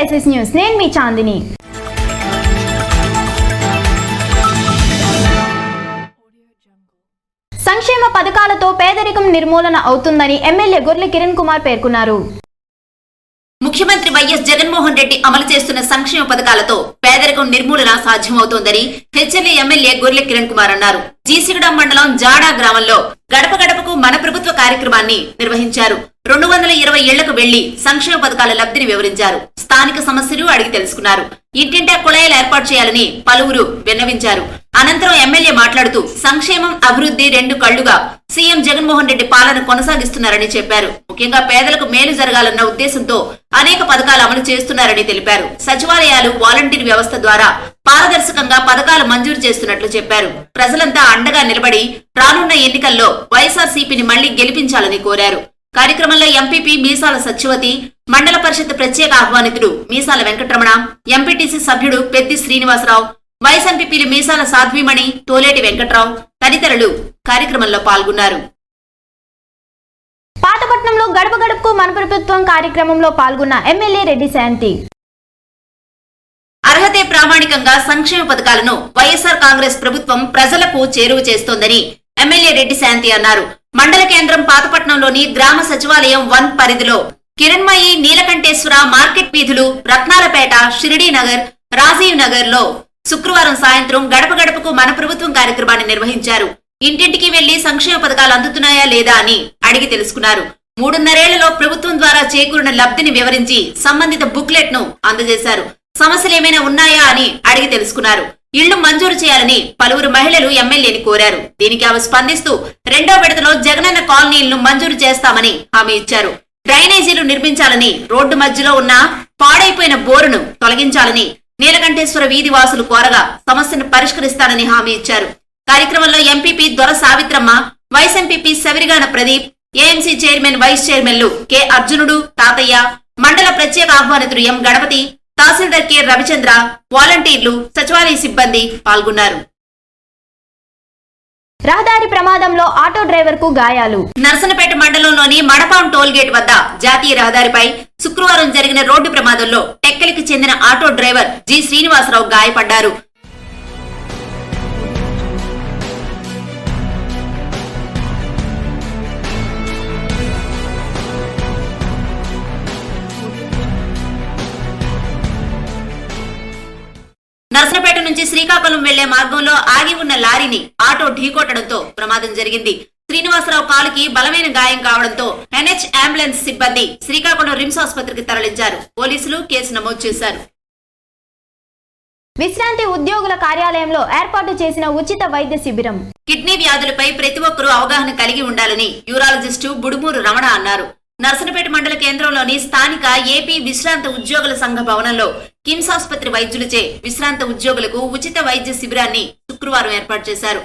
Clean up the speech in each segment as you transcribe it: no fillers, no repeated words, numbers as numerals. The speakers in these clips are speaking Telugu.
ఎస్ఎస్ న్యూస్, నేను మీ చాందిని. సంక్షేమ పథకాలతో పేదరికం నిర్మూలన అవుతుందని ఎమ్మెల్యే గొర్లె కిరణ్ కుమార్ పేర్కొన్నారు. ముఖ్యమంత్రి వైఎస్ జగన్మోహన్ రెడ్డి అమలు చేస్తున్న సంక్షేమ పథకాలతో పేదరికం నిర్మూలన సాధ్యమవుతోందని హెచ్ఎల్ఏ ఎమ్మెల్యే గొర్లె కిరణ్ కుమార్ అన్నారు. జీసిగూడెం మండలం జాడా గ్రామంలో గడప గడపకు మన ప్రభుత్వ కార్యక్రమాన్ని నిర్వహించారు. 220 ఇళ్లకు వెళ్లి సంక్షేమ పథకాల లబ్ధిని వివరించారు. స్థానిక సమస్యలు అడిగి తెలుసుకున్నారు. ఇంటింటా కుళాయిలు ఏర్పాటు చేయాలని పలువురు విన్నవించారు. అనంతరం ఎమ్మెల్యే మాట్లాడుతూ సంక్షేమం, అభివృద్ధి రెండు కళ్లుగా సీఎం జగన్మోహన్ రెడ్డి పాలన కొనసాగిస్తున్నారని చెప్పారు. ముఖ్యంగా పేదలకు మేలు జరగాలన్న ఉద్దేశంతో అనేక పథకాలు అమలు చేస్తున్నారని తెలిపారు. సచివాలయాలు, వాలంటీర్ వ్యవస్థ ద్వారా పారదర్శకంగా పథకాలు మంజూరు చేస్తున్నట్లు చెప్పారు. ప్రజలంతా అండగా నిలబడి రానున్న ఎన్నికల్లో వైఎస్ఆర్సీపీని మళ్లీ గెలిపించాలని కోరారు. కార్యక్రమంలో ఎంపీపీ మీసాల సత్యవతి, మండల పరిషత్ ప్రత్యేక ఆహ్వానితుడు మీసాల వెంకటరమణ, ఎంపీటీసీ సభ్యుడు పెద్ది శ్రీనివాసరావు, వైస్ ఎంపీపీలు మీసాల సాధ్వీమణి, తోలేటి వెంకట్రావు తదితరులు కార్యక్రమంలో పాల్గొన్నారు. పాతపట్నంలో గడప గడపకు మన ప్రభుత్వం కార్యక్రమంలో పాల్గొన్న ఎమ్మెల్యే రెడ్డి శాంతి. అర్హతే ప్రామాణికంగా సంక్షేమ పథకాలను వైఎస్ఆర్ కాంగ్రెస్ ప్రభుత్వం ప్రజలకు చేరువ చేస్తోందని ఎమ్మెల్యే రెడ్డి శాంతి అన్నారు. మండల కేంద్రం పాతపట్నంలోని గ్రామ సచివాలయం 1 పరిధిలో కిరణ్మయి, నీలకంఠేశ్వర మార్కెట్ వీధులు, రత్నాలపేట, షిరిడీ నగర్, రాజీవ్ నగర్ లో శుక్రవారం సాయంత్రం గడప గడపకు మన ప్రభుత్వం కార్యక్రమాన్ని నిర్వహించారు. ఇంటింటికి వెళ్లి సంక్షేమ పథకాలు అందుతున్నాయా లేదా అని అడిగి తెలుసుకున్నారు. 3.5 ఏళ్లలో ప్రభుత్వం ద్వారా చేకూరిన లబ్ధిని వివరించి సంబంధిత బుక్లెట్ ను అందజేశారు. సమస్యలేమైనా ఉన్నాయా అని అడిగి తెలుసుకున్నారు. ఇళ్లు మంజూరు చేయాలని పలువురు మహిళలు ఎమ్మెల్యేని కోరారు. దీనికి ఆమె స్పందిస్తూ 2వ విడతలో జగనన్న కాలనీలను మంజూరు చేస్తామని హామీ ఇచ్చారు. డ్రైనేజీలు నిర్మించాలని, రోడ్డు మధ్యలో ఉన్న పాడైపోయిన బోరును తొలగించాలని నీలకంఠేశ్వర వీధి వాసులు కోరగా సమస్యను పరిష్కరిస్తానని హామీ ఇచ్చారు. కార్యక్రమంలో MPP Dora Savitramma, vice MPP Sabarigana Pradeep, AMC chairman, vice చైర్మన్లు కె అర్జునుడు, తాతయ్య, మండల ప్రత్యేక ఆహ్వానితుడు ఎం గణపతి, తహసీల్దార్ కె రవిచంద్ర, వాలంటీర్లు, సచివాలయ సిబ్బంది పాల్గొన్నారు. రహదారి ప్రమాదంలో ఆటో డ్రైవర్ కు గాయాలు. నర్సనపేట మండలంలోని మడపాం టోల్ గేట్ వద్ద జాతీయ రహదారిపై శుక్రవారం జరిగిన రోడ్డు ప్రమాదంలో టెక్కలికి చెందిన ఆటో డ్రైవర్ జి శ్రీనివాసరావు గాయపడ్డారు. నర్సనపేట నుంచి శ్రీకాకుళం వెళ్లే మార్గంలో ఆగి ఉన్న లారీని ఆటో ఢీకొట్టడంతో ప్రమాదం జరిగింది. శ్రీనివాసరావు కాలుకి బలమైన గాయం కావడంతో ఎన్హెచ్ అంబులెన్స్ సిబ్బంది శ్రీకాకుళం రిమ్స్ ఆసుపత్రికి తరలించారు. పోలీసులు కేసు నమోదు చేశారు. విశ్రాంతి ఉద్యోగుల కార్యాలయంలో ఏర్పాటు చేసిన ఉచిత వైద్య శిబిరం. కిడ్నీ వ్యాధులపై ప్రతి ఒక్కరూ అవగాహన కలిగి ఉండాలని యూరాలజిస్టు బుడుమూరు రమణ అన్నారు. నర్సనపేట మండల కేంద్రంలోని స్థానిక ఏపీ విశ్రాంత ఉద్యోగుల సంఘ భవనంలో కిమ్స్ ఆసుపత్రి వైద్యులచే విశ్రాంత ఉద్యోగులకు ఉచిత వైద్య శిబిరాన్ని శుక్రవారం ఏర్పాటు చేశారు.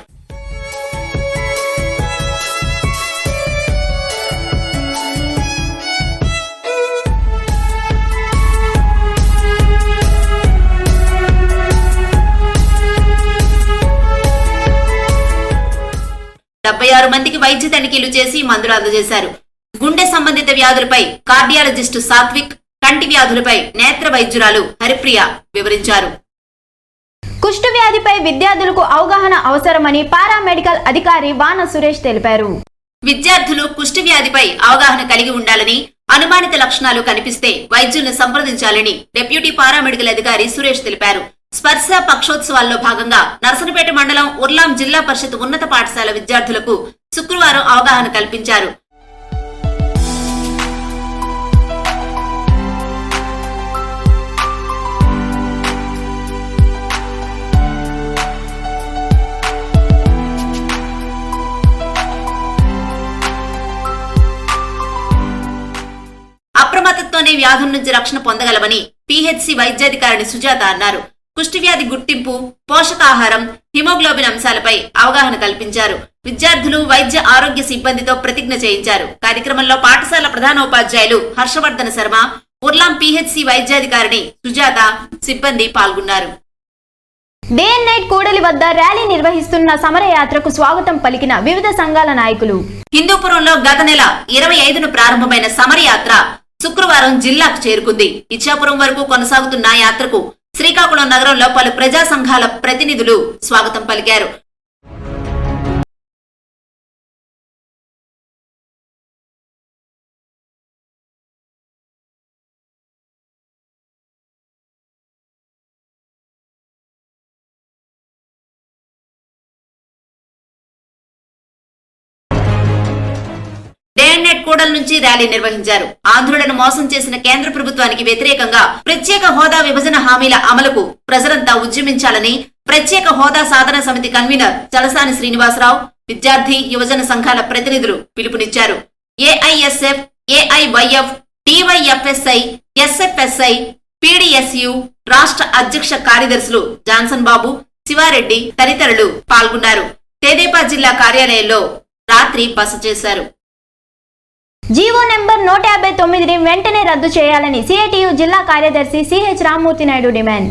మందికి వైద్య తనిఖీలు చేసి మందులు అందజేశారు. గుండె సంబంధిత వ్యాధులపై కార్డియాలజిస్టు సాత్విక్, కంటి వ్యాధులపై నేత్ర వైద్యురాలు హరిప్రియ వివరించారు. కుష్టు వ్యాధిపై విద్యార్థులకు అవగాహన అవసరమని పారామెడికల్ అధికారి వాన సురేష్ తెలిపారు. విద్యార్థులు కుష్టు వ్యాధిపై అవగాహన కలిగి ఉండాలని, అనుమానిత లక్షణాలు కనిపిస్తే వైద్యులను సంప్రదించాలని డిప్యూటీ పారామెడికల్ అధికారి సురేష్ తెలిపారు. స్పర్శ పక్షోత్సవాల్లో భాగంగా నర్సనపేట మండలం ఉర్లాం జిల్లా పరిషత్ ఉన్నత పాఠశాల విద్యార్థులకు శుక్రవారం అవగాహన కల్పించారు. అప్రమత్తతోనే వ్యాధుల నుంచి రక్షణ పొందగలమని పిహెచ్సి వైద్యాధికారిని సుజాత అన్నారు. కుష్టి వ్యాధి గుర్తింపు, పోషకాహారం, హిమోగ్లోబిన్ అంశాలపై అవగాహన కల్పించారు. విద్యార్థులు వైద్య ఆరోగ్య సిబ్బందితో ప్రతిజ్ఞ చేయించారు. కార్యక్రమంలో పాఠశాల ప్రధానోపాధ్యాయులు హర్షవర్ధన శర్మ, ఉర్లాం పిహెచ్సి వైద్యాధికారిని సుజాత, సిబ్బంది పాల్గొన్నారు. డే అండ్ నైట్ కూడలి వద్ద ర్యాలీ నిర్వహిస్తున్న సమరయాత్రకు స్వాగతం పలికిన వివిధ సంఘాల నాయకులు. హిందూపురంలో గత నెల 25న ప్రారంభమైన సమరయాత్ర శుక్రవారం జిల్లాకు చేరుకుంది. ఇచ్చాపురం వరకు కొనసాగుతున్న యాత్రకు శ్రీకాకుళం నగరంలో పలు ప్రజా సంఘాల ప్రతినిధులు స్వాగతం పలికారు. డేఎన్ఎట్ కూడల నుంచి ర్యాలీ నిర్వహించారు. ఆంధ్రులను మోసం చేసిన కేంద్ర ప్రభుత్వానికి వ్యతిరేకంగా ప్రత్యేక హోదా విభజన హామీల అమలుకు ప్రజలంతా ఉద్యమించాలని ప్రత్యేక హోదా సాధన సమితి కన్వీనర్ చలసాని శ్రీనివాసరావు, విద్యార్థి యువజన సంఘాల ప్రతినిధులు పిలుపునిచ్చారు. ఏఐఎస్ఎఫ్, ఏఐవైఎఫ్, డివైఎఫ్ఎస్ఐ, ఎస్ఎఫ్ఎస్ఐ, పీడీఎస్యు రాష్ట్ర అధ్యక్ష కార్యదర్శులు జాన్సన్ బాబు, శివారెడ్డి తదితరులు పాల్గొన్నారు. తెదేపా జిల్లా కార్యాలయంలో రాత్రి బస చేశారు. జీవో నెంబర్ 159ని వెంటనే రద్దు చేయాలని సిఐటియు జిల్లా కార్యదర్శి సిహెచ్ రామ్మూర్తి నాయుడు డిమాండ్.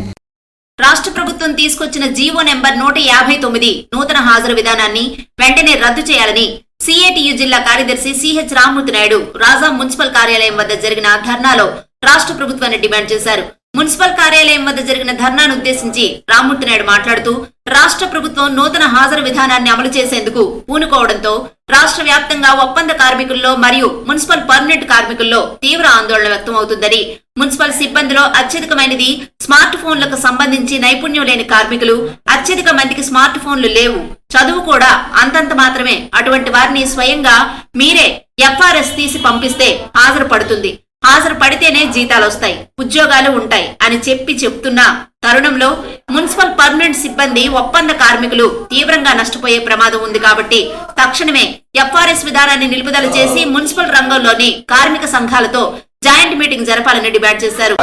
రాష్ట్ర ప్రభుత్వం తీసుకొచ్చిన జీవో నెంబర్ 159 నూతన హాజరు విధానాన్ని వెంటనే రద్దు చేయాలని సిఐటియు జిల్లా కార్యదర్శి సిహెచ్ రామ్మూర్తి నాయుడు రాజా మున్సిపల్ కార్యాలయం వద్ద జరిగిన ధర్నాలో రాష్ట్ర ప్రభుత్వాన్ని డిమాండ్ చేశారు. మున్సిపల్ కార్యాలయం వద్ద జరిగిన ధర్నాను ఉద్దేశించి రామ్మూర్తి నాయుడు మాట్లాడుతూ రాష్ట్ర ప్రభుత్వం నూతన హాజరు విధానాన్ని అమలు చేసేందుకు పూనుకోవడంతో రాష్ట్ర వ్యాప్తంగా ఒప్పంద కార్మికుల్లో మరియు మున్సిపల్ పర్మనెంట్ కార్మికుల్లో తీవ్ర ఆందోళన వ్యక్తమవుతుందని, మున్సిపల్ సిబ్బందిలో అత్యధికమైనది స్మార్ట్ ఫోన్లకు సంబంధించి నైపుణ్యం లేని కార్మికులు, అత్యధిక మందికి స్మార్ట్ ఫోన్లు లేవు, చదువు కూడా అంతంత మాత్రమే, అటువంటి వారిని స్వయంగా మీరే ఎఫ్ఆర్ఎస్ తీసి పంపిస్తే హాజరు పడుతుంది, హాజరు పడితేనే జీతాలొస్తాయి, ఉద్యోగాలు ఉంటాయి అని చెప్తున్న తరుణంలో మున్సిపల్ పర్మనెంట్ సిబ్బంది, ఒప్పంద కార్మికులు తీవ్రంగా నష్టపోయే ప్రమాదం ఉంది కాబట్టి తక్షణమే ఎఫ్ఆర్ఎస్ విధానాన్ని నిలుపుదల చేసి మున్సిపల్ రంగంలోని కార్మిక సంఘాలతో జాయింట్ మీటింగ్ జరపాలని డిమాండ్ చేశారు.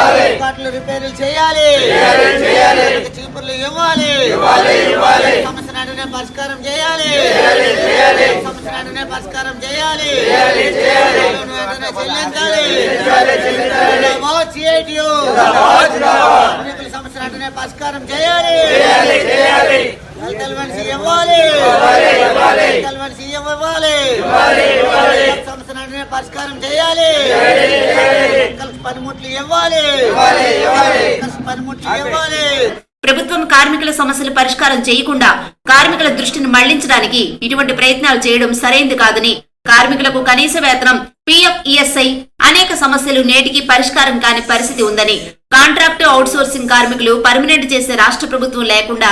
ప్రభుత్వం కార్మికుల సమస్యలు పరిష్కారం చేయకుండా కార్మికుల దృష్టిని మళ్లించడానికి ఇటువంటి ప్రయత్నాలు చేయడం సరైంది కాదని, కార్మికులకు కనీస వేతనం, పీఎఫ్, ఈఎస్ఐ అనేక సమస్యలు నేటికి పరిష్కారం కాని పరిస్థితి ఉందని, కాంట్రాక్టు అవుట్సోర్సింగ్ కార్మికులు పర్మనెంట్ చేసే రాష్ట్ర ప్రభుత్వం లేకుండా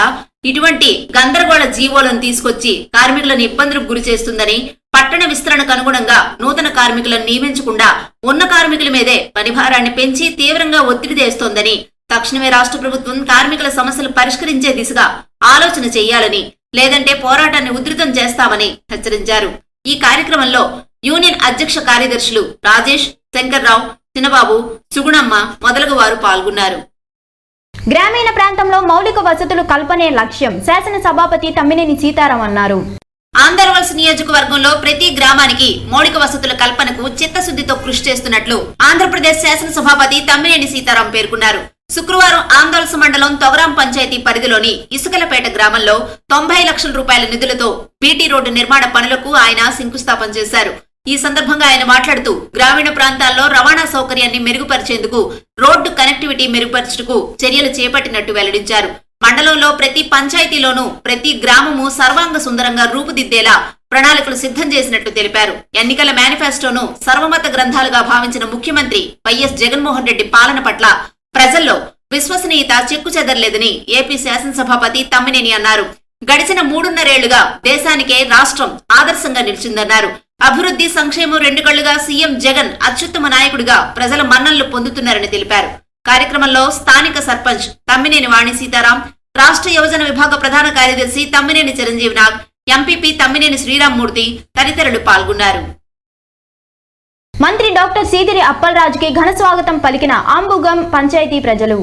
ఇటువంటి గందరగోళ జీవోలను తీసుకొచ్చి కార్మికులను ఇబ్బందులకు గురి చేస్తుందని, పట్టణ విస్తరణకు అనుగుణంగా నూతన కార్మికులను నియమించకుండా ఉన్న కార్మికుల మీదే పనిభారాన్ని పెంచి తీవ్రంగా ఒత్తిడి తెస్తోందని, తక్షణమే రాష్ట్ర ప్రభుత్వం కార్మికుల సమస్యలు పరిష్కరించే దిశగా ఆలోచన చేయాలని, లేదంటే పోరాటాన్ని ఉధృతం చేస్తామని హెచ్చరించారు. ఈ కార్యక్రమంలో యూనియన్ అధ్యక్ష కార్యదర్శులు రాజేష్, శంకర్రావు, చిన్నబాబు, సుగుణమ్మ మొదలగు వారు పాల్గొన్నారు. గ్రామీణ ప్రాంతంలో మౌలిక వసతులు కల్పనే లక్ష్యం, శాసన సభాపతి తమ్మినేని సీతారాం అన్నారు. ఆంధ్రవలస నియోజకవర్గంలో ప్రతి గ్రామానికి మౌలిక వసతుల కల్పనకు చిత్తశుద్ధితో కృషి చేస్తున్నట్లు ఆంధ్రప్రదేశ్ శాసన సభాపతి తమ్మినేని సీతారాం పేర్కొన్నారు. శుక్రవారం ఆందోళన మండలం తొగరాం పంచాయతీ పరిధిలోని ఇసుకలపేట గ్రామంలో 90 లక్షల రూపాయల నిధులతో బీటీ రోడ్డు నిర్మాణ పనులకు ఆయన శంకుస్థాపన చేశారు. ఈ సందర్భంగా ఆయన మాట్లాడుతూ గ్రామీణ ప్రాంతాల్లో రవాణా సౌకర్యాన్ని మెరుగుపరిచేందుకు, రోడ్డు కనెక్టివిటీ మెరుగుపరచుటకు చర్యలు చేపట్టినట్టు వెల్లడించారు. మండలంలో ప్రతి పంచాయతీలోనూ ప్రతి గ్రామము సర్వాంగ సుందరంగా రూపుదిద్దేలా ప్రణాళికలు సిద్ధం చేసినట్టు తెలిపారు. ఎన్నికల మేనిఫెస్టోను సర్వమత గ్రంథాలుగా భావించిన ముఖ్యమంత్రి వైఎస్ జగన్మోహన్ రెడ్డి పాలన పట్ల ప్రజల్లో విశ్వసనీయత చెక్కుచెదరలేదని ఏపీ శాసనసభాపతి తమ్మినేని అన్నారు. గడిచిన 3.5 ఏళ్లుగా దేశానికే రాష్ట్రం ఆదర్శంగా నిలిచిందన్నారు. అభివృద్ధి, సంక్షేమం రెండు కళ్లుగా సీఎం జగన్ అత్యుత్తమ నాయకుడిగా ప్రజల మన్ననలు పొందుతున్నారని తెలిపారు. కార్యక్రమంలో స్థానిక సర్పంచ్ తమ్మినేని వాణి సీతారాం, రాష్ట్ర యువజన విభాగ ప్రధాన కార్యదర్శి తమ్మినేని చిరంజీవి నాగ్, ఎంపీపీ తమ్మినేని శ్రీరామ్మూర్తి తదితరులు పాల్గొన్నారు. మంత్రి డాక్టర్ సీదిరి అప్పలరాజుకి ఘన స్వాగతం పలికిన ఆంబుగం పంచాయతీ ప్రజలు.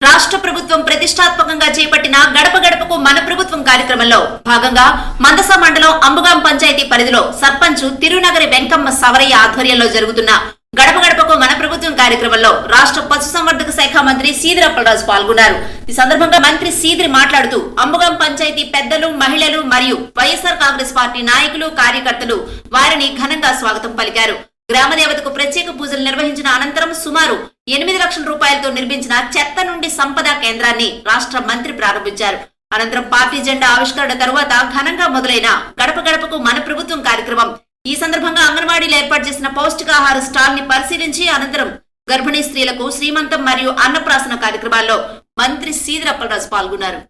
రాష్ట్ర ప్రభుత్వం ప్రతిష్టాత్మకంగా చేపట్టిన గడప గడపకు మన ప్రభుత్వం కార్యక్రమంలో భాగంగా మందస మండలం అంబుగాం పంచాయతీ పరిధిలో సర్పంచ్ తిరునగరి వెంకమ్మ సవరయ్య ఆధ్వర్యంలో జరుగుతున్న గడప గడపకు మన ప్రభుత్వం కార్యక్రమంలో రాష్ట్ర పశుసంవర్ధక శాఖ మంత్రి సీదిరి అప్పలరాజు పాల్గొన్నారు. ఈ సందర్భంగా మంత్రి సీదిరి మాట్లాడుతూ అంబుగాం పంచాయతీ పెద్దలు, మహిళలు మరియు వైఎస్ఆర్ కాంగ్రెస్ పార్టీ నాయకులు, కార్యకర్తలు వారిని ఘనంగా స్వాగతం పలికారు. గ్రామదేవతకు ప్రత్యేక పూజలు నిర్వహించిన అనంతరం సుమారు 8 లక్షల రూపాయలతో నిర్మించిన చెత్త నుండి సంపద కేంద్రాన్ని రాష్ట్ర మంత్రి ప్రారంభించారు. అనంతరం పార్టీ జెండా ఆవిష్కరణ తరువాత ఘనంగా మొదలైన గడప గడపకు మన ప్రభుత్వం కార్యక్రమం. ఈ సందర్భంగా అంగన్వాడీలో ఏర్పాటు చేసిన పౌష్టికాహార స్టాల్ ని పరిశీలించి అనంతరం గర్భిణీ స్త్రీలకు శ్రీమంతం మరియు అన్నప్రాసన కార్యక్రమాల్లో మంత్రి సీదిరి అప్పలరాజు పాల్గొన్నారు.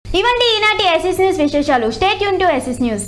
ఇవండి ఈనాటి ఎస్ఎస్ న్యూస్ విశేషాలు. Stay tune to SS news.